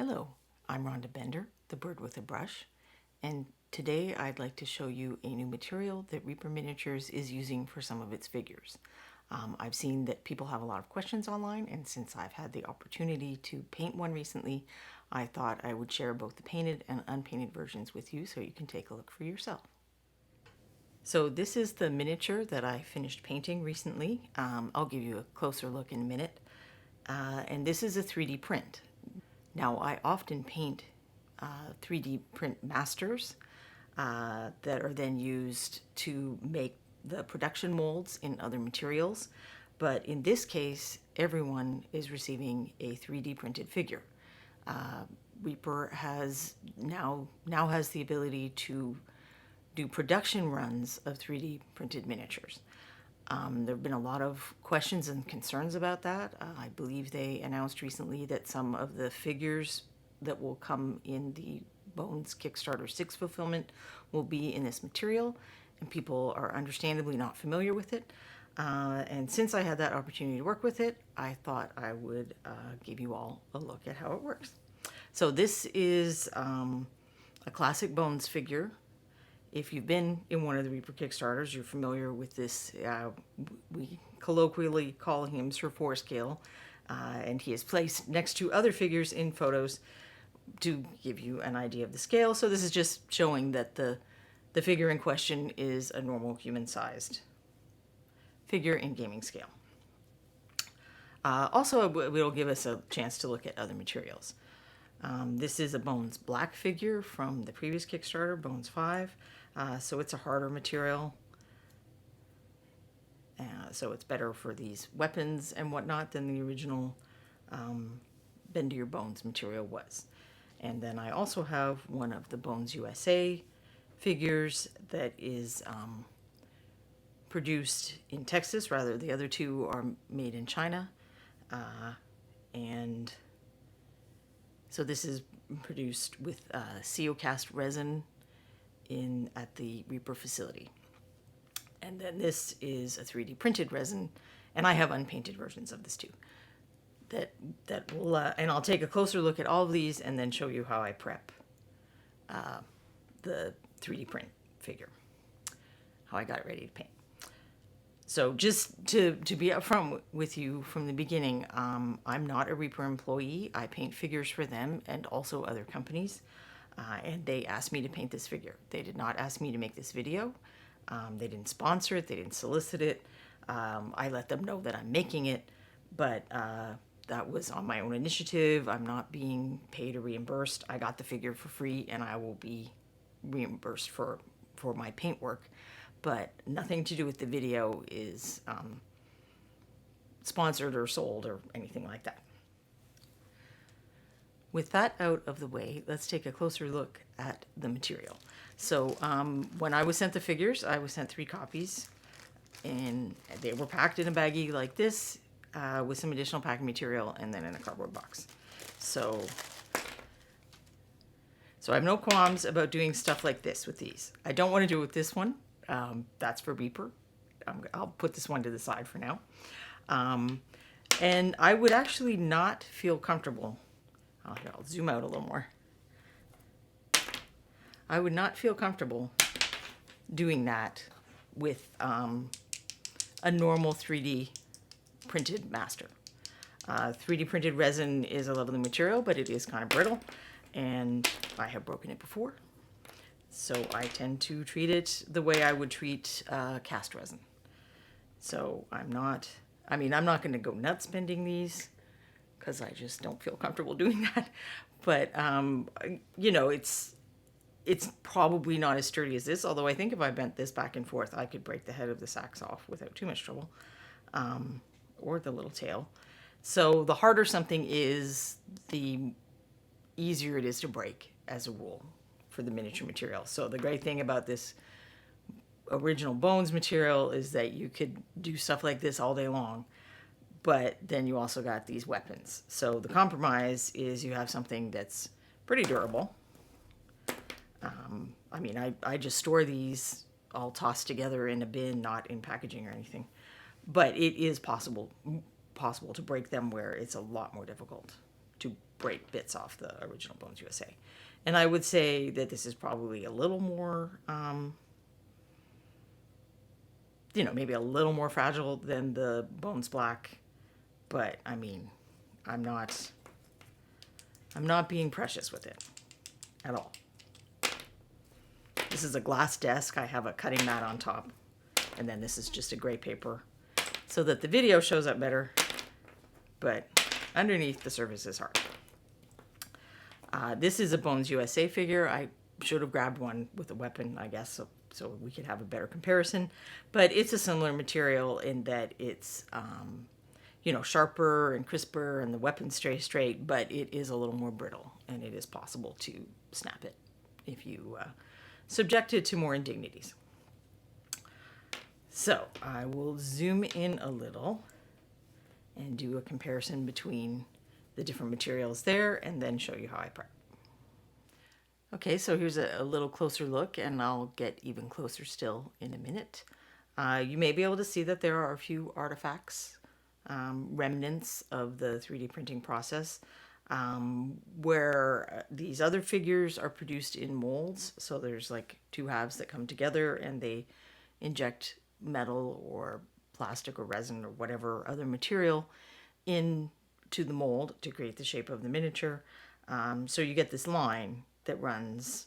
Hello, I'm Rhonda Bender, the bird with a brush, and today I'd like to show you a new material that Reaper Miniatures is using for some of its figures. I've seen that people have a lot of questions online, and since I've had the opportunity to paint one recently, I thought I would share both the painted and unpainted versions with you so you can take a look for yourself. So this is the miniature that I finished painting recently. I'll give you a closer look in a minute. And this is a 3D print. Now, I often paint 3D print masters that are then used to make the production molds in other materials. But in this case, everyone is receiving a 3D printed figure. Reaper has now has the ability to do production runs of 3D printed miniatures. There have been a lot of questions and concerns about that. I believe they announced recently that some of the figures that will come in the Bones Kickstarter 6 fulfillment will be in this material, and people are understandably not familiar with it. And since I had that opportunity to work with it, I thought I would give you all a look at how it works. So this is a classic Bones figure. If you've been in one of the Reaper Kickstarters, you're familiar with this. We colloquially call him Sir Forescale, and he is placed next to other figures in photos to give you an idea of the scale. So this is just showing that the figure in question is a normal human-sized figure in gaming scale. Also, it will give us a chance to look at other materials. This is a Bones Black figure from the previous Kickstarter, Bones 5. So it's a harder material. So it's better for these weapons and whatnot than the original Bend to Your Bones material was. And then I also have one of the Bones USA figures that is produced in Texas. Rather, the other two are made in China. And so this is produced with CO cast resin at the Reaper facility. And then this is a 3D printed resin, and I have unpainted versions of this too. That will, and I'll take a closer look at all of these and then show you how I prep the 3D print figure, how I got it ready to paint. So just to be upfront with you from the beginning, I'm not a Reaper employee. I paint figures for them and also other companies. And they asked me to paint this figure. They did not ask me to make this video. They didn't sponsor it. They didn't solicit it. I let them know that I'm making it, but that was on my own initiative. I'm not being paid or reimbursed. I got the figure for free, and I will be reimbursed for my paint work, but nothing to do with the video is sponsored or sold or anything like that. With that out of the way, let's take a closer look at the material. So when I was sent the figures, I was sent 3 copies, and they were packed in a baggie like this with some additional packing material and then in a cardboard box. So I have no qualms about doing stuff like this with these. I don't want to do it with this one. That's for Reaper. I'll put this one to the side for now. And I would actually not feel comfortable. I'll zoom out a little more. I would not feel comfortable doing that with a normal 3D printed master. 3D printed resin is a lovely material, but it is kind of brittle, and I have broken it before. So I tend to treat it the way I would treat cast resin. So I'm not going to go nuts bending these, because I just don't feel comfortable doing that. But, you know, it's probably not as sturdy as this, although I think if I bent this back and forth, I could break the head of this axe off without too much trouble, or the little tail. So the harder something is, the easier it is to break as a rule for the miniature material. So the great thing about this original Bones material is that you could do stuff like this all day long. But then you also got these weapons. So the compromise is you have something that's pretty durable. I just store these all tossed together in a bin, not in packaging or anything. But it is possible to break them, where it's a lot more difficult to break bits off the original Bones USA. And I would say that this is probably a little more, maybe a little more fragile than the Bones Black. But I mean, I'm not being precious with it at all. This is a glass desk. I have a cutting mat on top. And then this is just a gray paper so that the video shows up better. But underneath, the surface is hard. This is a Bones USA figure. I should have grabbed one with a weapon, I guess, so we could have a better comparison. But it's a similar material in that it's, sharper and crisper, and the weapon stays straight, but it is a little more brittle, and it is possible to snap it if you subject it to more indignities. So I will zoom in a little and do a comparison between the different materials there, and then show you how I prep. Okay, so here's a little closer look, and I'll get even closer still in a minute. You may be able to see that there are a few artifacts, remnants of the 3D printing process, where these other figures are produced in molds. So there's like two halves that come together, and they inject metal or plastic or resin or whatever other material into the mold to create the shape of the miniature. So you get this line that runs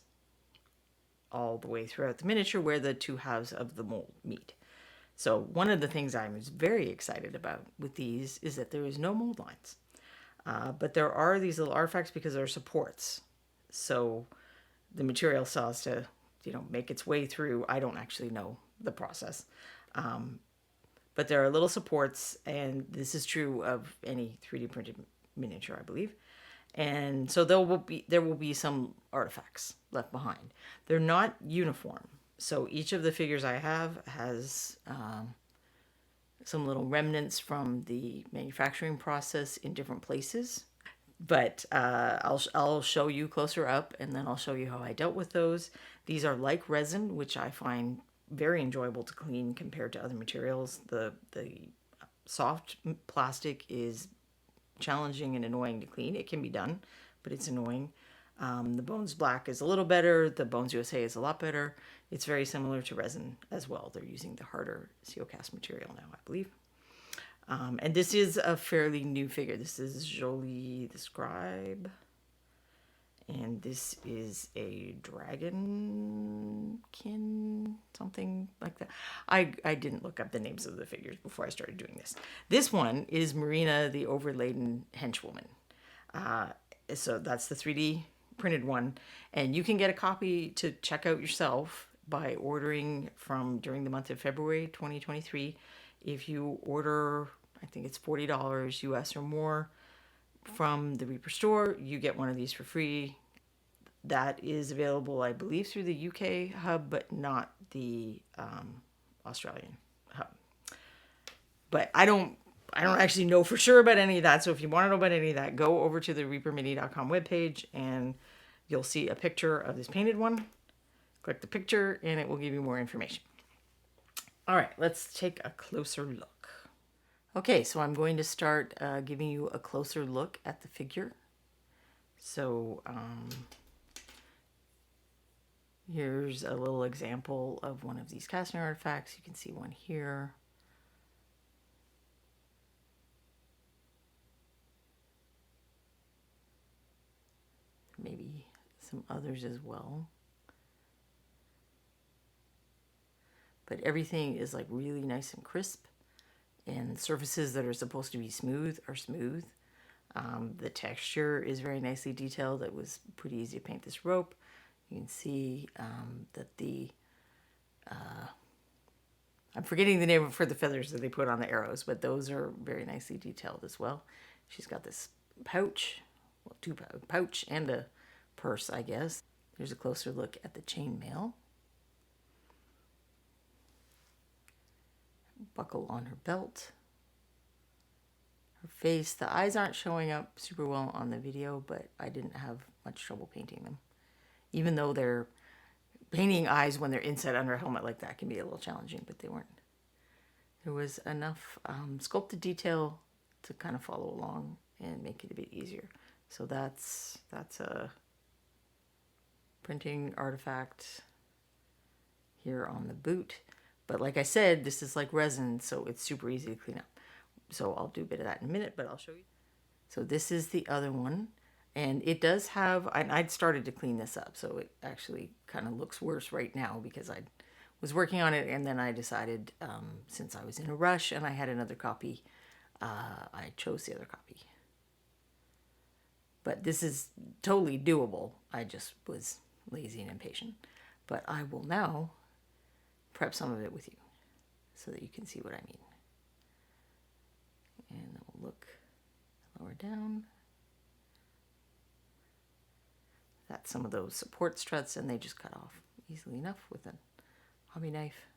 all the way throughout the miniature where the two halves of the mold meet. So one of the things I'm very excited about with these is that there is no mold lines. But there are these little artifacts because they're supports. So the material still has to, make its way through. I don't actually know the process. But there are little supports, and this is true of any 3D printed miniature, I believe. And so there will be some artifacts left behind. They're not uniform. So each of the figures I have has some little remnants from the manufacturing process in different places. But I'll show you closer up, and then I'll show you how I dealt with those. These are like resin, which I find very enjoyable to clean compared to other materials. The soft plastic is challenging and annoying to clean. It can be done, but it's annoying. The Bones Black is a little better. The Bones USA is a lot better. It's very similar to resin as well. They're using the harder seal cast material now, I believe. And this is a fairly new figure. This is Jolie the Scribe. And this is a dragonkin, something like that. I didn't look up the names of the figures before I started doing this. This one is Marina the Overladen henchwoman. So that's the 3D printed one. And you can get a copy to check out yourself by ordering from during the month of February 2023. If you order, I think it's $40 US or more, from the Reaper store, you get one of these for free. That is available, I believe, through the UK hub, but not the Australian hub. But I don't actually know for sure about any of that. So if you want to know about any of that, go over to the reapermini.com webpage, and you'll see a picture of this painted one. Click the picture, and it will give you more information. All right, let's take a closer look. Okay, so I'm going to start giving you a closer look at the figure. So here's a little example of one of these casting artifacts. You can see one here. Maybe some others as well. But everything is like really nice and crisp. And surfaces that are supposed to be smooth are smooth. The texture is very nicely detailed. It was pretty easy to paint this rope. You can see that I'm forgetting the name for the feathers that they put on the arrows, but those are very nicely detailed as well. She's got this pouch, well, two pouch and a purse, I guess. There's a closer look at the chainmail. Buckle on her belt. Her face, the eyes aren't showing up super well on the video, but I didn't have much trouble painting them. Even though they're painting eyes when they're inside under a helmet like that can be a little challenging, but they weren't. There was enough sculpted detail to kind of follow along and make it a bit easier. So that's a printing artifact here on the boot. But like I said, this is like resin, so it's super easy to clean up. So I'll do a bit of that in a minute, but I'll show you. So this is the other one. And it does have, I'd started to clean this up, so it actually kind of looks worse right now because I was working on it, and then I decided, since I was in a rush and I had another copy, I chose the other copy. But this is totally doable. I just was lazy and impatient. But I will now prep some of it with you so that you can see what I mean. And then we'll look lower down. That's some of those support struts, and they just cut off easily enough with a hobby knife.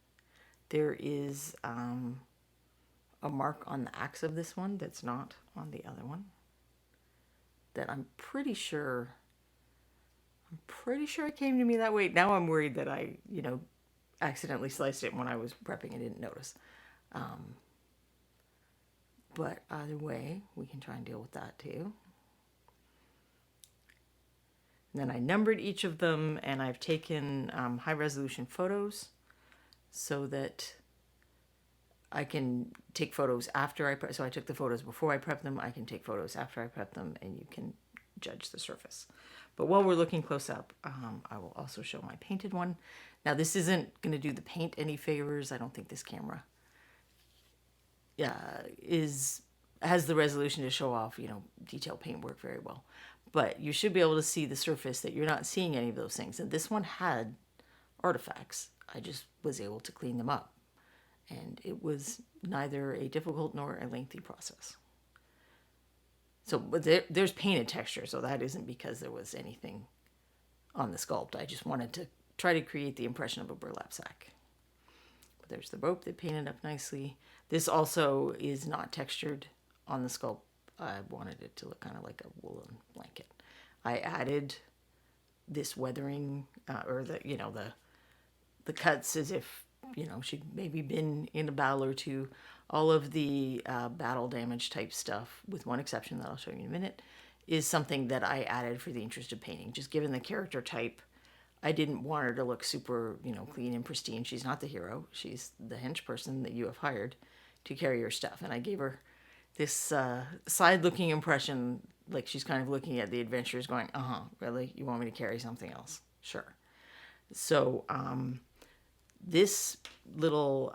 There is a mark on the axe of this one that's not on the other one. That I'm pretty sure it came to me that way. Now I'm worried that I, accidentally sliced it when I was prepping and didn't notice. But either way, we can try and deal with that too. And then I numbered each of them, and I've taken high resolution photos so that I can take photos after I prep. So I took the photos before I prep them. I can take photos after I prep them, and you can judge the surface. But while we're looking close up, I will also show my painted one. Now this isn't going to do the paint any favors. I don't think this camera has the resolution to show off, detailed paint work very well. But you should be able to see the surface that you're not seeing any of those things. And this one had artifacts. I just was able to clean them up. And it was neither a difficult nor a lengthy process. So but there's painted texture, so that isn't because there was anything on the sculpt. I just wanted to try to create the impression of a burlap sack. But there's the rope that painted up nicely. This also is not textured on the sculpt. I wanted it to look kind of like a woolen blanket. I added this weathering, or the cuts as if, she'd maybe been in a battle or two. All of the battle damage type stuff, with one exception that I'll show you in a minute, is something that I added for the interest of painting. Just given the character type, I didn't want her to look super, clean and pristine. She's not the hero. She's the hench person that you have hired to carry your stuff. And I gave her this side-looking impression, like she's kind of looking at the adventurers going, really? You want me to carry something else? Sure. So this little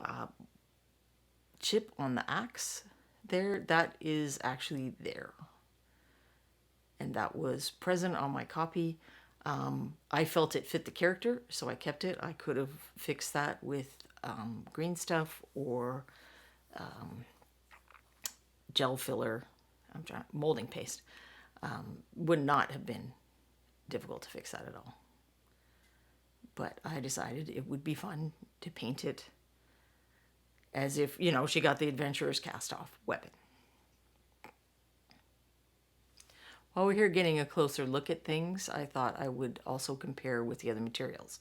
chip on the axe there, that is actually there. And that was present on my copy. I felt it fit the character, so I kept it. I could have fixed that with green stuff or gel filler, molding paste. Would not have been difficult to fix that at all. But I decided it would be fun to paint it as if, she got the adventurer's cast-off weapon. While we're here getting a closer look at things, I thought I would also compare with the other materials.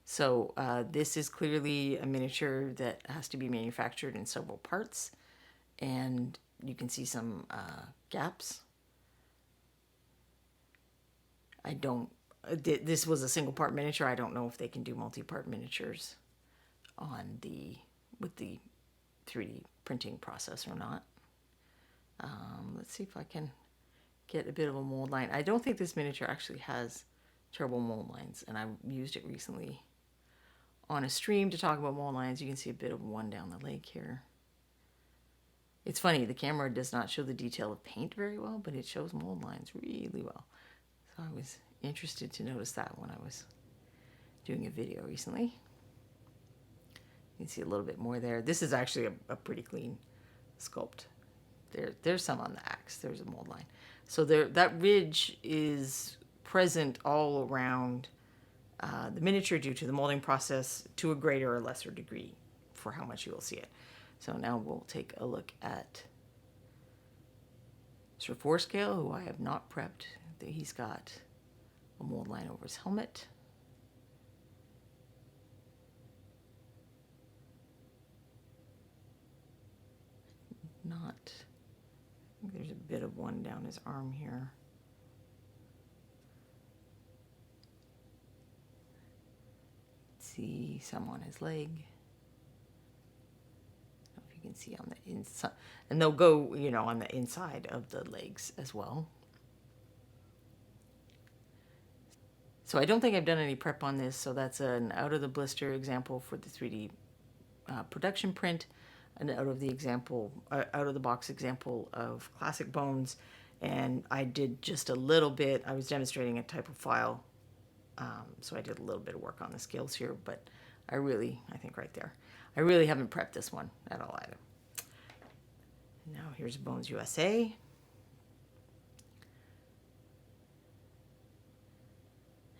So this is clearly a miniature that has to be manufactured in several parts, and you can see some gaps. This was a single part miniature. I don't know if they can do multi-part miniatures with the 3D printing process or not. Let's see if I can get a bit of a mold line. I don't think this miniature actually has terrible mold lines, and I used it recently on a stream to talk about mold lines. You can see a bit of one down the leg here. It's funny, the camera does not show the detail of paint very well, but it shows mold lines really well. So I was interested to notice that when I was doing a video recently. You can see a little bit more there. This is actually a pretty clean sculpt. There's some on the axe. There's a mold line. So that ridge is present all around the miniature due to the molding process to a greater or lesser degree for how much you will see it. So now we'll take a look at Sir Forescale, who I have not prepped. He's got a mold line over his helmet. I think there's a bit of one down his arm here. see some on his leg. I don't know if you can see on the inside. And they'll go, you know, on the inside of the legs as well. So I don't think I've done any prep on this, so that's an out of the blister example for the 3D production print, an out of the box example of classic bones, and I did just a little bit. I was demonstrating a type of file, so I did a little bit of work on the scales here, but I think right there, I really haven't prepped this one at all either. Now here's Bones USA.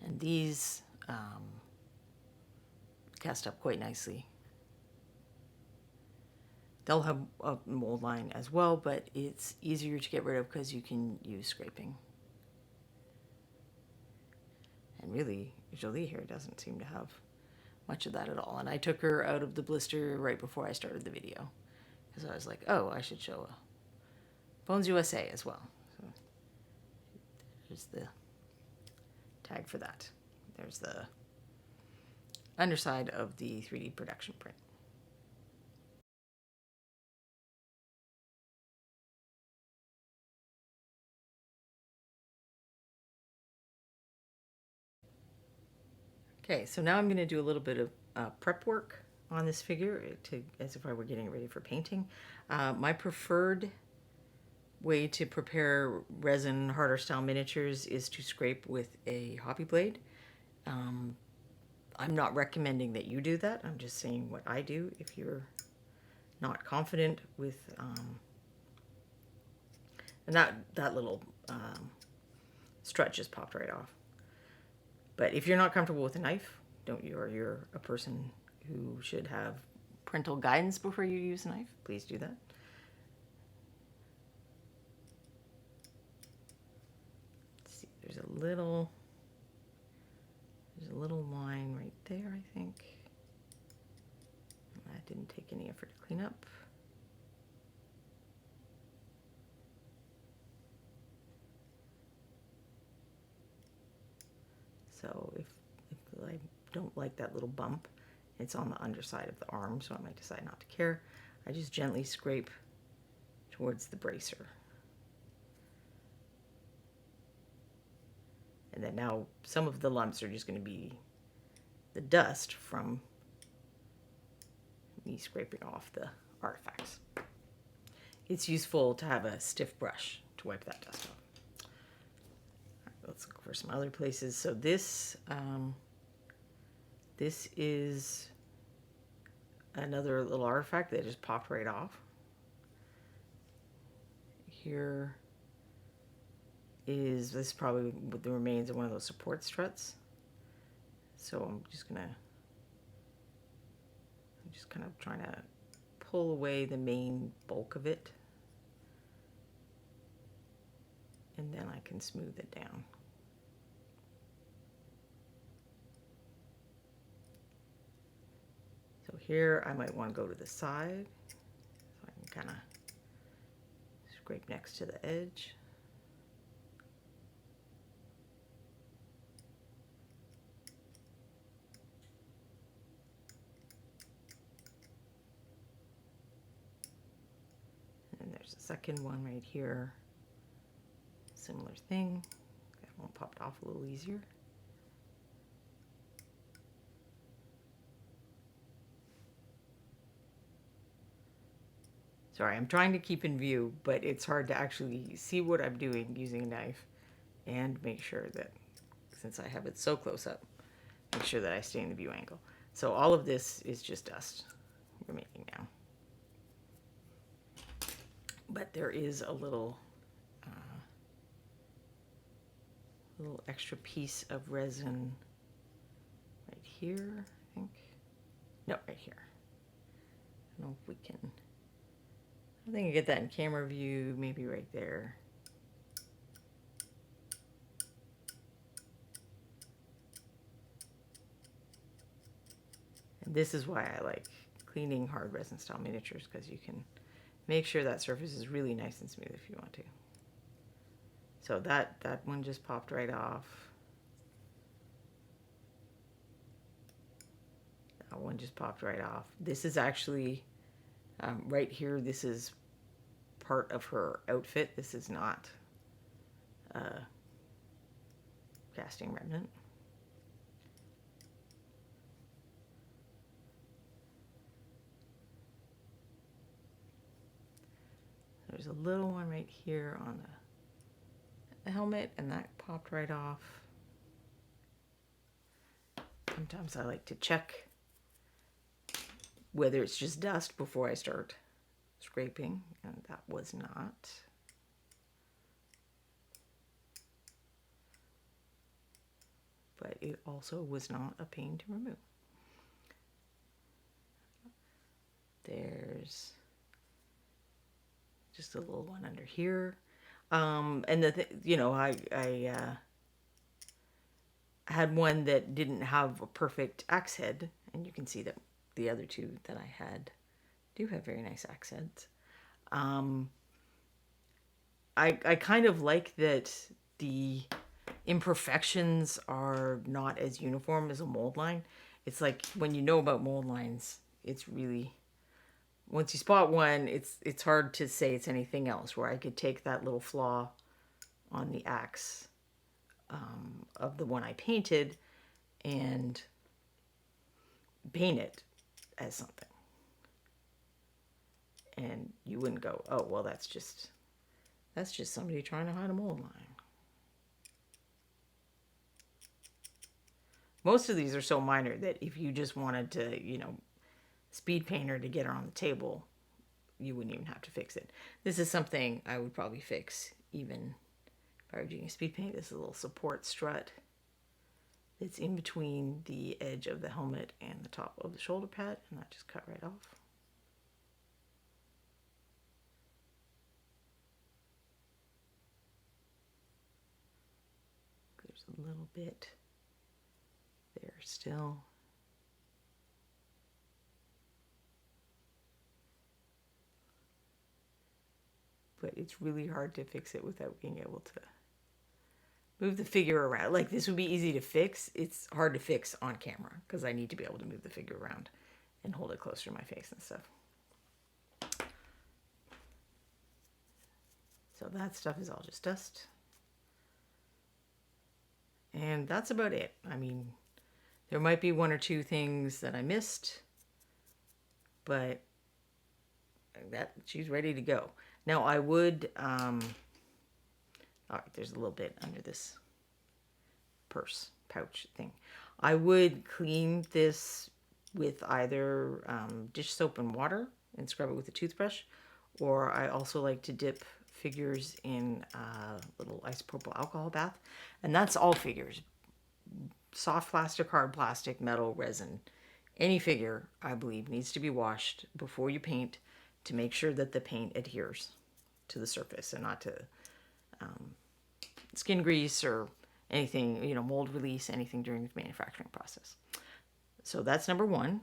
And these cast up quite nicely. They'll have a mold line as well, but it's easier to get rid of because you can use scraping. And really, Jolie here doesn't seem to have much of that at all. And I took her out of the blister right before I started the video, because I was like, oh, I should show a Bones USA as well. So there's the tag for that. There's the underside of the 3D production print. Okay, so now I'm going to do a little bit of prep work on this figure as if I were getting it ready for painting. My preferred way to prepare resin harder style miniatures is to scrape with a hobby blade. I'm not recommending that you do that. I'm just saying what I do if you're not confident with and that little strut just popped right off. But if you're not comfortable with a knife, you're a person who should have parental guidance before you use a knife, please do that. Let's see, there's a little line right there, I think. That didn't take any effort to clean up. So if I don't like that little bump, it's on the underside of the arm, so I might decide not to care. I just gently scrape towards the bracer. And then now some of the lumps are just going to be the dust from me scraping off the artifacts. It's useful to have a stiff brush to wipe that dust off. Let's look for some other places. So this is another little artifact that just popped right off. Here is this probably the remains of one of those support struts. So I'm just kind of trying to pull away the main bulk of it, and then I can smooth it down. So here I might want to go to the side, so I can kind of scrape next to the edge. And there's a second one right here. Similar thing. That one popped off a little easier. Sorry, I'm trying to keep in view, but it's hard to actually see what I'm doing using a knife and make sure that, since I have it so close up, make sure that I stay in the view angle. So all of this is just dust remaining now. But there is a little extra piece of resin right here, I think. No, right here. I don't know if we can... I think I get that in camera view, maybe right there. And this is why I like cleaning hard resin style miniatures, because you can make sure that surface is really nice and smooth if you want to. So that one just popped right off. That one just popped right off. This is actually right here. This is part of her outfit. This is not casting remnant. There's a little one right here on the helmet, and that popped right off. Sometimes I like to check whether it's just dust before I start scraping, and that was not. But it also was not a pain to remove. There's just a little one under here. And I had one that didn't have a perfect axe head, and you can see that the other two that I had do have very nice axe heads. I kind of like that the imperfections are not as uniform as a mold line. It's like when you know about mold lines, it's really, once you spot one, it's hard to say it's anything else. Where I could take that little flaw on the axe of the one I painted and paint it as something, and you wouldn't go, oh well, that's just somebody trying to hide a mold line. Most of these are so minor that if you just wanted to, speed paint her to get her on the table, you wouldn't even have to fix it. This is something I would probably fix even if I were doing a speed paint. This is a little support strut. It's in between the edge of the helmet and the top of the shoulder pad, and that just cut right off. There's a little bit there still. But it's really hard to fix it without being able to move the figure around. Like, this would be easy to fix. It's hard to fix on camera because I need to be able to move the figure around and hold it closer to my face and stuff. So that stuff is all just dust. And that's about it. I mean, there might be one or two things that I missed, but that she's ready to go. Now I would, all right, there's a little bit under this purse pouch thing. I would clean this with either dish soap and water and scrub it with a toothbrush, or I also like to dip figures in a little isopropyl alcohol bath, and that's all figures. Soft plastic, hard plastic, metal, resin. Any figure, I believe, needs to be washed before you paint to make sure that the paint adheres to the surface and not to skin grease or anything, mold release, anything during the manufacturing process. So that's number one.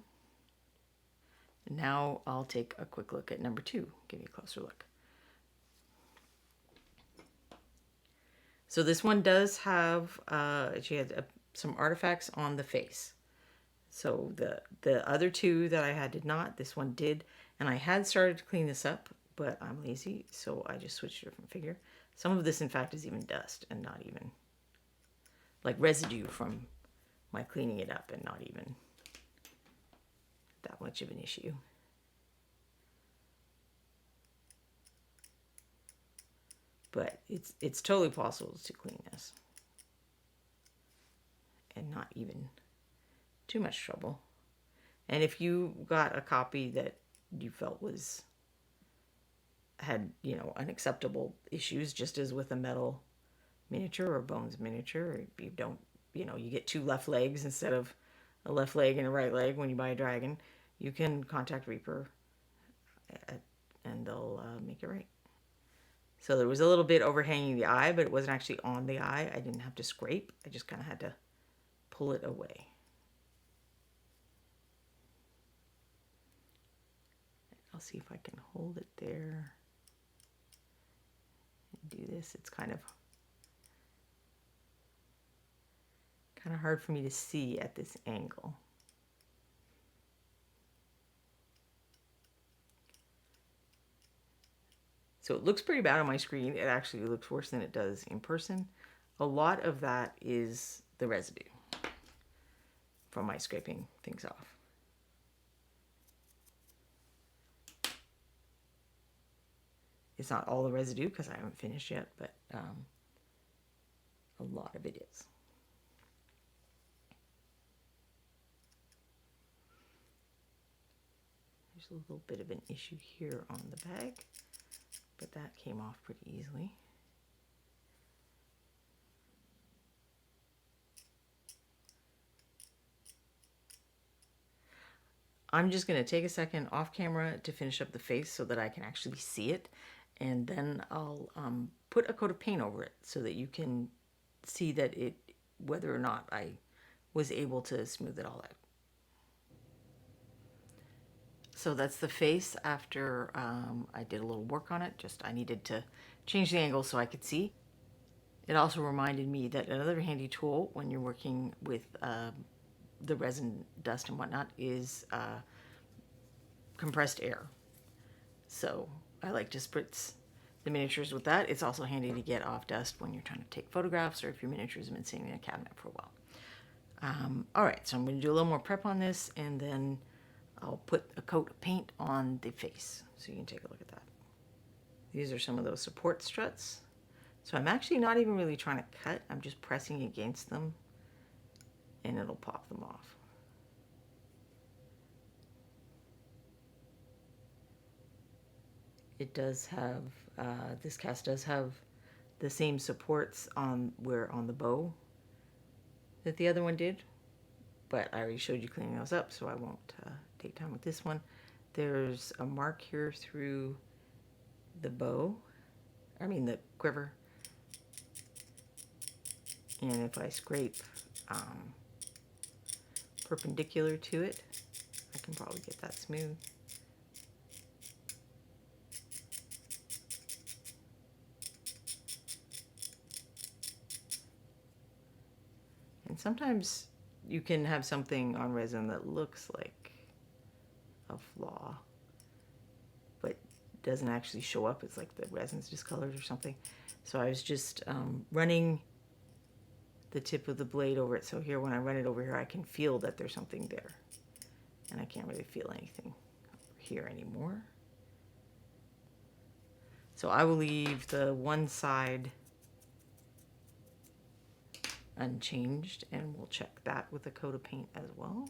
Now I'll take a quick look at number two, give you a closer look. So this one does have, she had some artifacts on the face. So the other two that I had did not. This one did. And I had started to clean this up, but I'm lazy, so I just switched to a different figure. Some of this, in fact, is even dust and not even, like, residue from my cleaning it up, and not even that much of an issue. But it's totally possible to clean this and not even too much trouble. And if you got a copy that you felt had unacceptable issues, just as with a metal miniature or bones miniature, you don't, you get two left legs instead of a left leg and a right leg when you buy a dragon, you can contact Reaper and they'll make it right. So there was a little bit overhanging the eye, but it wasn't actually on the eye. I didn't have to scrape. I just kind of had to pull it away. I'll see if I can hold it there and do this. It's kind of hard for me to see at this angle. So it looks pretty bad on my screen. It actually looks worse than it does in person. A lot of that is the residue from my scraping things off. It's not all the residue because I haven't finished yet, but a lot of it is. There's a little bit of an issue here on the bag, but that came off pretty easily. I'm just going to take a second off camera to finish up the face so that I can actually see it, and then I'll put a coat of paint over it so that you can see that whether or not I was able to smooth it all out. So that's the face after I did a little work on it. I needed to change the angle so I could see. It also reminded me that another handy tool when you're working with the resin dust and whatnot is compressed air. So I like to spritz the miniatures with that. It's also handy to get off dust when you're trying to take photographs or if your miniatures have been sitting in a cabinet for a while. All right, so I'm going to do a little more prep on this, and then I'll put a coat of paint on the face so you can take a look at that. These are some of those support struts. So I'm actually not even really trying to cut. I'm just pressing against them and it'll pop them off. It does have, this cast does have the same supports on the bow that the other one did, but I already showed you cleaning those up, so I won't take time with this one. There's a mark here through the bow, the quiver, and if I scrape perpendicular to it, I can probably get that smooth. And sometimes you can have something on resin that looks like a flaw, but doesn't actually show up. It's like the resin's discolored or something. So I was just running the tip of the blade over it. So here, when I run it over here, I can feel that there's something there. And I can't really feel anything here anymore. So I will leave the one side unchanged, and we'll check that with a coat of paint as well.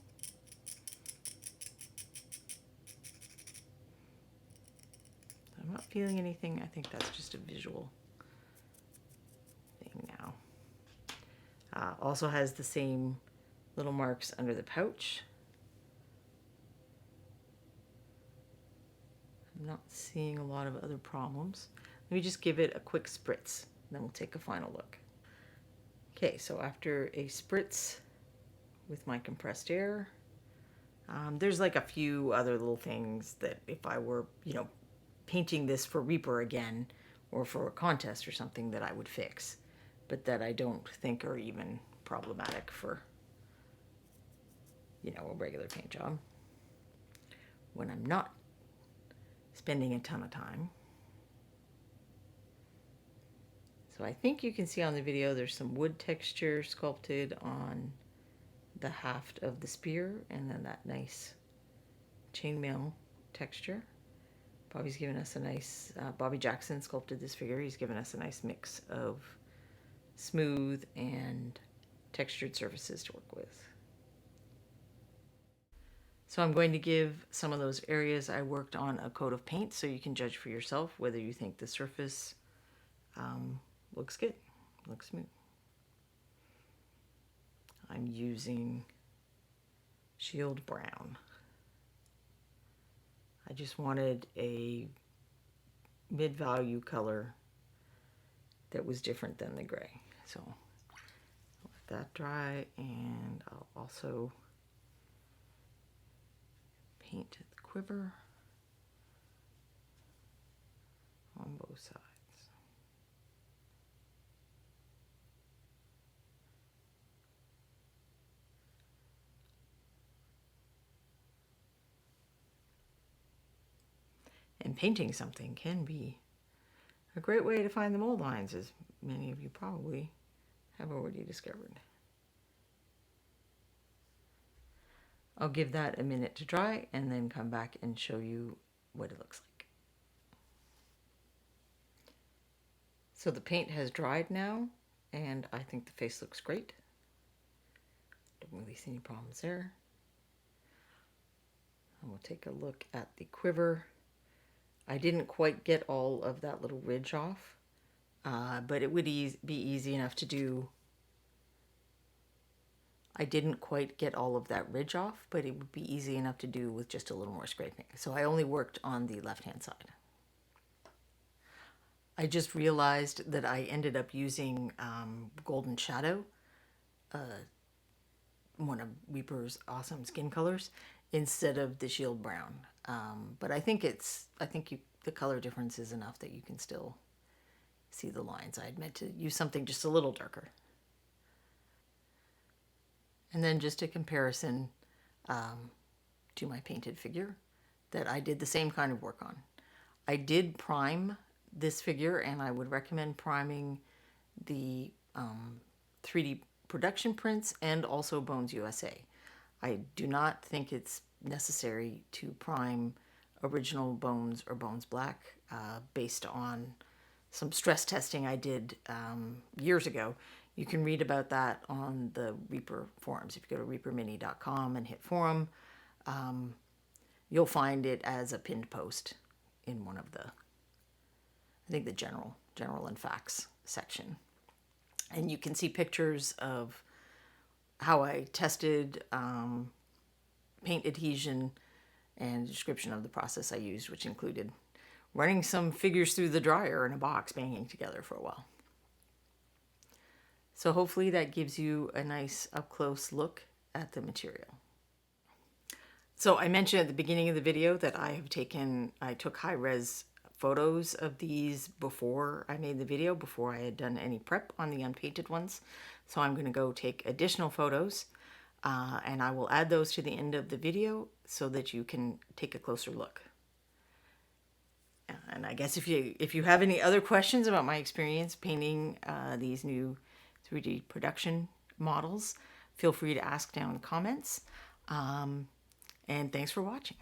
I'm not feeling anything. I think that's just a visual thing now. Also has the same little marks under the pouch. I'm not seeing a lot of other problems. Let me just give it a quick spritz, then we'll take a final look. Okay, so after a spritz with my compressed air, there's like a few other little things that if I were, painting this for Reaper again or for a contest or something, that I would fix, but that I don't think are even problematic for, a regular paint job when I'm not spending a ton of time. So I think you can see on the video there's some wood texture sculpted on the haft of the spear, and then that nice chainmail texture. Bobby's given us a nice, Bobby Jackson sculpted this figure. He's given us a nice mix of smooth and textured surfaces to work with. So I'm going to give some of those areas I worked on a coat of paint so you can judge for yourself whether you think the surface looks good, looks smooth. I'm using Shield Brown. I just wanted a mid-value color that was different than the gray. So I'll let that dry, and I'll also paint the quiver on both sides. And painting something can be A great way to find the mold lines, as many of you probably have already discovered. I'll give that a minute to dry and then come back and show you what it looks like. So the paint has dried now, and I think the face looks great. Don't really see any problems there. And we'll take a look at the quiver. I didn't quite get all of that little ridge off, but it would be easy enough to do. I didn't quite get all of that ridge off, but it would be easy enough to do with just a little more scraping. So I only worked on the left-hand side. I just realized that I ended up using Golden Shadow, one of Reaper's awesome skin colors, instead of the Shield Brown. But I think the color difference is enough that you can still see the lines. I had meant to use something just a little darker. And then just a comparison to my painted figure that I did the same kind of work on. I did prime this figure, and I would recommend priming the 3D production prints and also Bones USA. I do not think it's necessary to prime original Bones or Bones Black based on some stress testing I did years ago. You can read about that on the Reaper forums. If you go to reapermini.com and hit forum, you'll find it as a pinned post in one of the, I think the general and facts section. And you can see pictures of how I tested paint adhesion and a description of the process I used, which included running some figures through the dryer in a box, banging together for a while. So hopefully that gives you a nice up-close look at the material. So I mentioned at the beginning of the video that I took high-res photos of these before I made the video, before I had done any prep on the unpainted ones. So I'm going to go take additional photos and I will add those to the end of the video so that you can take a closer look. And I guess if you have any other questions about my experience painting these new 3D production models, feel free to ask down in the comments. And thanks for watching.